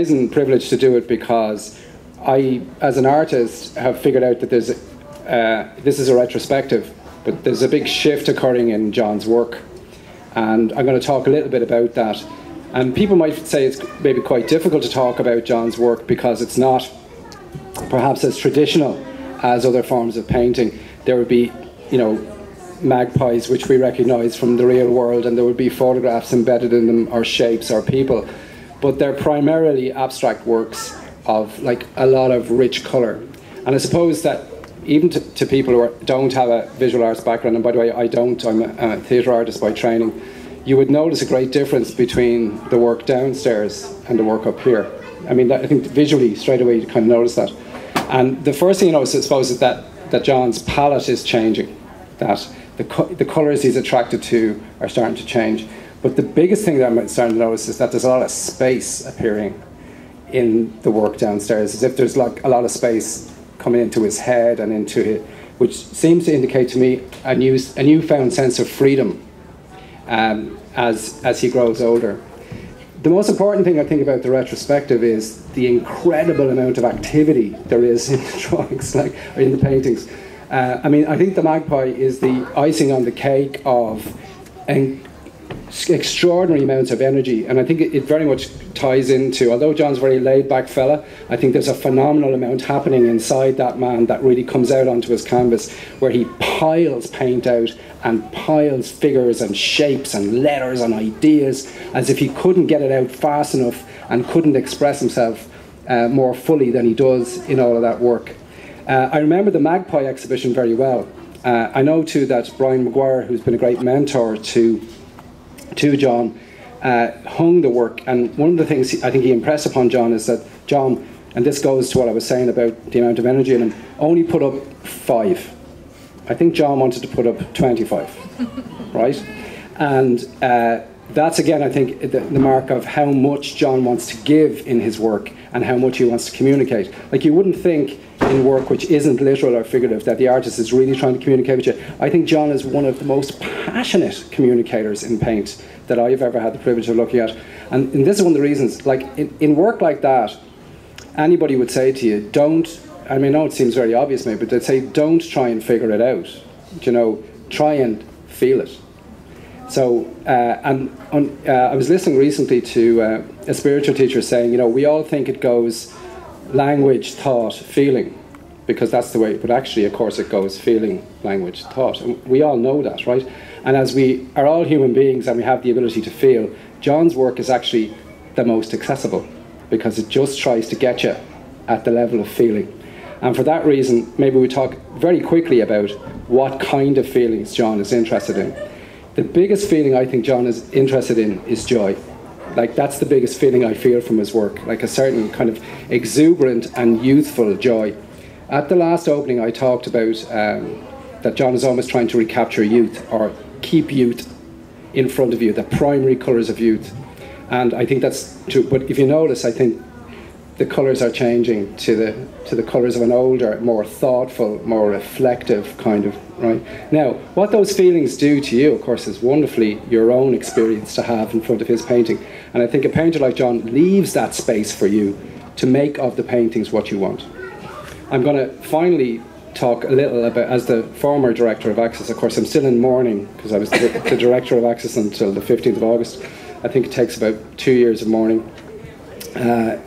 amazing privilege to do it because I, as an artist, have figured out that this is a retrospective, but there's a big shift occurring in John's work. And I'm going to talk a little bit about that. And people might say it's maybe quite difficult to talk about John's work because it's not perhaps as traditional as other forms of painting. There would be, you know, magpies which we recognise from the real world, and there would be photographs embedded in them, or shapes, or people. But they're primarily abstract works of like a lot of rich colour. And I suppose that even to people who don't have a visual arts background, and by the way I don't, I'm a theatre artist by training, you would notice a great difference between the work downstairs and the work up here. I mean, I think visually straight away you kind of notice that. And the first thing you notice, I suppose, is that John's palette is changing, that the colours he's attracted to are starting to change. But the biggest thing that I'm starting to notice is that there's a lot of space appearing in the work downstairs, as if there's like a lot of space coming into his head and into it, which seems to indicate to me a newfound sense of freedom as he grows older. The most important thing I think about the retrospective is the incredible amount of activity there is in the drawings, like, or in the paintings. I mean, I think the magpie is the icing on the cake of extraordinary amounts of energy, and I think it very much ties into, although John's a very laid-back fella, I think there's a phenomenal amount happening inside that man that really comes out onto his canvas, where he piles paint out and piles figures and shapes and letters and ideas, as if he couldn't get it out fast enough and couldn't express himself more fully than he does in all of that work. I remember the Magpie exhibition very well. I know too that Brian Maguire, who's been a great mentor to John, hung the work, and one of the things I think he impressed upon John is that John, and this goes to what I was saying about the amount of energy in him, only put up 5. I think John wanted to put up 25, right? And that's again, I think, the mark of how much John wants to give in his work and how much he wants to communicate. Like, you wouldn't think in work which isn't literal or figurative that the artist is really trying to communicate with you. I think John is one of the most passionate communicators in paint that I've ever had the privilege of looking at. And this is one of the reasons, like, in work like that, anybody would say to you, don't, I mean, I know it seems very obvious maybe, but they'd say, don't try and figure it out. You know, try and feel it. So, I was listening recently to a spiritual teacher saying, you know, we all think it goes language, thought, feeling, because that's the way, but actually, of course, it goes feeling, language, thought. And we all know that, right? And as we are all human beings and we have the ability to feel, John's work is actually the most accessible, because it just tries to get you at the level of feeling. And for that reason, maybe we talk very quickly about what kind of feelings John is interested in. The biggest feeling I think John is interested in is joy. Like, that's the biggest feeling I feel from his work, like a certain kind of exuberant and youthful joy. At the last opening, I talked about that John is almost trying to recapture youth, or keep youth in front of you, the primary colours of youth. And I think that's true. But if you notice, I think the colours are changing to the colours of an older, more thoughtful, more reflective kind of, right? Now, what those feelings do to you, of course, is wonderfully your own experience to have in front of his painting. And I think a painter like John leaves that space for you to make of the paintings what you want. I'm going to finally talk a little about, as the former director of Axis, of course I'm still in mourning because I was the director of Axis until the 15th of August. I think it takes about 2 years of mourning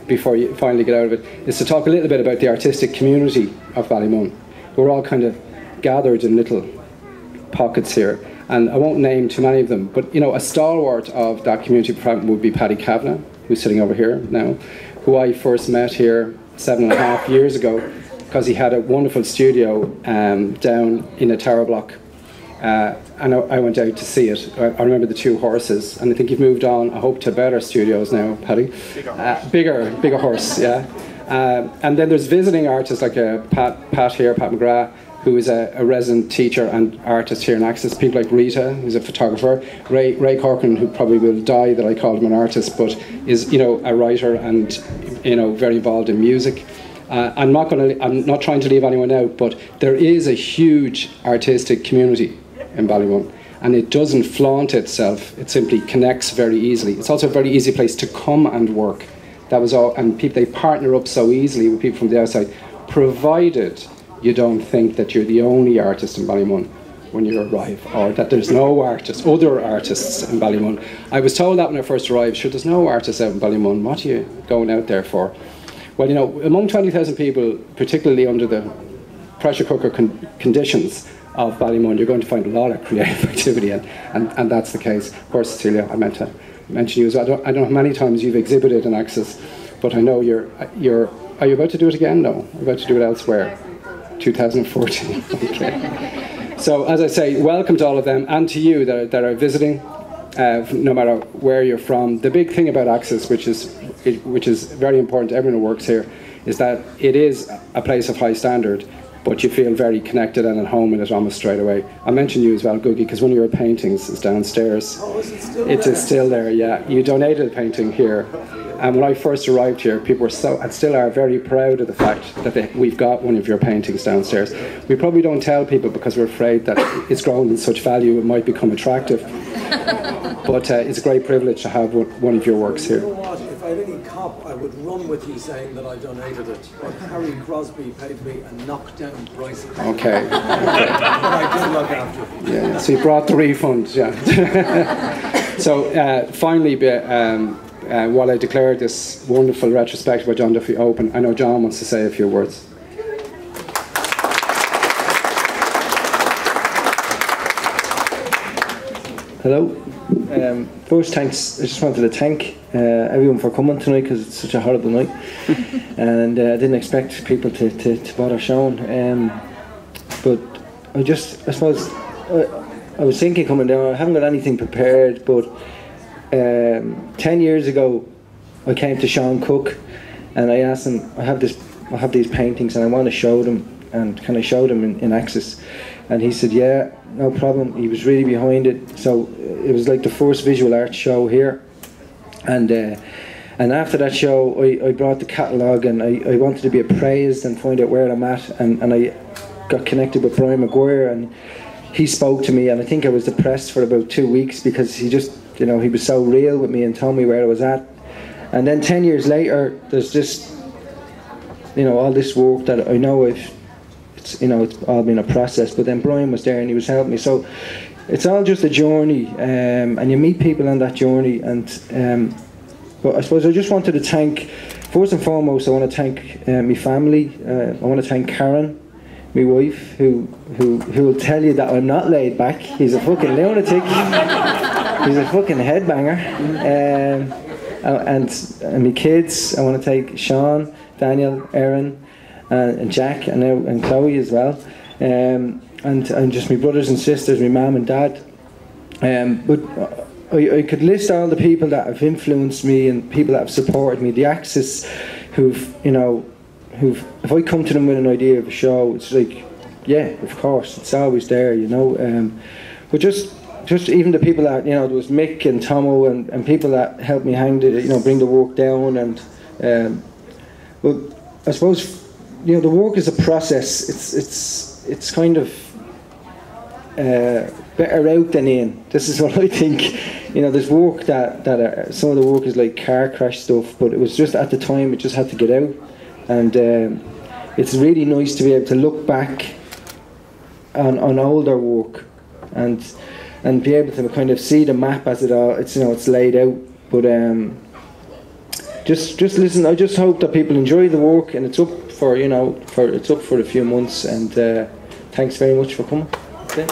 before you finally get out of it, is to talk a little bit about the artistic community of Ballymun. We're all kind of gathered in little pockets here, and I won't name too many of them, but you know, a stalwart of that community would be Paddy Kavanagh, who's sitting over here now, who I first met here 7.5 years ago, because he had a wonderful studio down in a tower block. And I went out to see it. I remember the 2 horses, and I think you've moved on, I hope, to better studios now, Paddy. Bigger horse, yeah. And then there's visiting artists like Pat McGrath, who is a resident teacher and artist here in Axis. People like Rita, who's a photographer. Ray Corcoran, who probably will die that I called him an artist, but is, you know, a writer and, you know, very involved in music. I'm not trying to leave anyone out, but there is a huge artistic community in Ballymun, and it doesn't flaunt itself. It simply connects very easily. It's also a very easy place to come and work. That was all, and people, they partner up so easily with people from the outside, provided you don't think that you're the only artist in Ballymun when you arrive, or that there's no other artists in Ballymun. I was told that when I first arrived, sure, there's no artists out in Ballymun, what are you going out there for? Well, you know, among 20,000 people, particularly under the pressure cooker conditions of Ballymun, you're going to find a lot of creative activity, and that's the case. Of course, Cecilia, I meant to mention you as well. I don't know how many times you've exhibited in Axis, but I know are you about to do it again? No, you're about to do it elsewhere. 2014. Okay. So, as I say, welcome to all of them, and to you that are visiting, no matter where you're from. The big thing about Axis, which is very important to everyone who works here, is that it is a place of high standard, but you feel very connected and at home in it almost straight away. I mentioned you as well, Googie, because one of your paintings is downstairs. Oh, is it still there? It is still there, yeah. You donated a painting here. And when I first arrived here, people were and still are, very proud of the fact that we've got one of your paintings downstairs. We probably don't tell people because we're afraid that it's grown in such value it might become attractive. But it's a great privilege to have one of your works here. You know what? If I had any cop, I would run with you saying that I donated it. But Harry Crosby paid me a knockdown price. Okay. But I did look after you. Yeah. So you brought the refund, yeah. So finally, while I declare this wonderful retrospective by John Duffy open, I know John wants to say a few words. Hello. First, thanks. I just wanted to thank everyone for coming tonight because it's such a horrible night, and I didn't expect people to bother showing. But I suppose, I was thinking coming down. I haven't got anything prepared, but 10 years ago, I came to Sean Cook, and I asked him, I have these paintings, and I want to show them, and can I show them in Axis? And he said, yeah, no problem. He was really behind it. So it was like the first visual art show here. And after that show, I brought the catalogue, and I wanted to be appraised and find out where I'm at. And I got connected with Brian Maguire, and he spoke to me. And I think I was depressed for about 2 weeks because he just, you know, he was so real with me and told me where I was at. And then 10 years later, there's just, you know, all this work that I know it's all been a process, but then Brian was there and he was helping me. So it's all just a journey, and you meet people on that journey. And but I suppose I just wanted to thank, first and foremost, I want to thank my family. I want to thank Karen, my wife, who will tell you that I'm not laid back. He's a fucking lunatic. He's a fucking headbanger. And my kids, I want to thank Sean, Daniel, Erin, and Jack, and Chloe as well, and just my brothers and sisters, my mum and dad. But I could list all the people that have influenced me and people that have supported me. The Axis, who've if I come to them with an idea of a show, it's like, yeah, of course, it's always there, you know. But just even the people that, you know, there was Mick and Tomo and people that helped me bring the work down. And well, I suppose, you know, the work is a process. It's kind of better out than in. This is what I think. You know, there's work that some of the work is like car crash stuff, but it was just at the time it just had to get out. And it's really nice to be able to look back on older work and be able to kind of see the map as it's laid out. But just listen. I just hope that people enjoy the work, and it's up for a few months. And thanks very much for coming. Okay.